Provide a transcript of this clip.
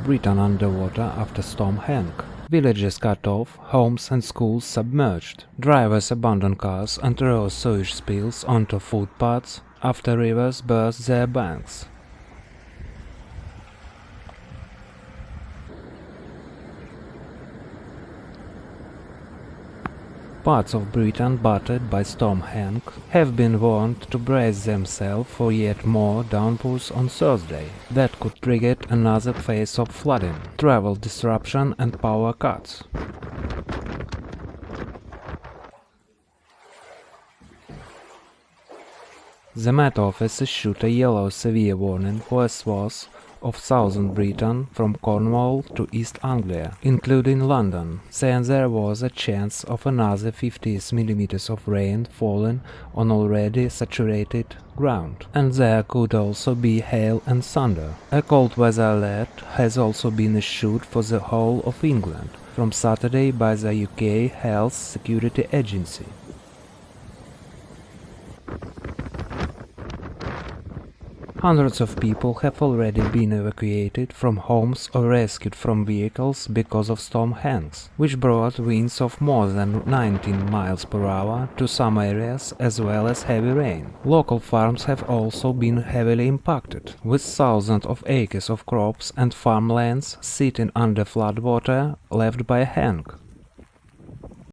Britain underwater after Storm Henk. Villages cut off, homes and schools submerged. Drivers abandon cars and throw sewage spills onto footpaths after rivers burst their banks. Parts of Britain battered by Storm Henk have been warned to brace themselves for yet more downpours on Thursday that could trigger another phase of flooding, travel disruption and power cuts. The Met Office issued a yellow severe warning for a swath of southern Britain from Cornwall to East Anglia, including London, saying there was a chance of another 50 mm of rain falling on already saturated ground. And there could also be hail and thunder. A cold weather alert has also been issued for the whole of England from Saturday by the UK Health Security Agency. Hundreds of people have already been evacuated from homes or rescued from vehicles because of Storm Henk, which brought winds of more than 19 miles per hour to some areas as well as heavy rain. Local farms have also been heavily impacted, with thousands of acres of crops and farmlands sitting under floodwater left by Henk.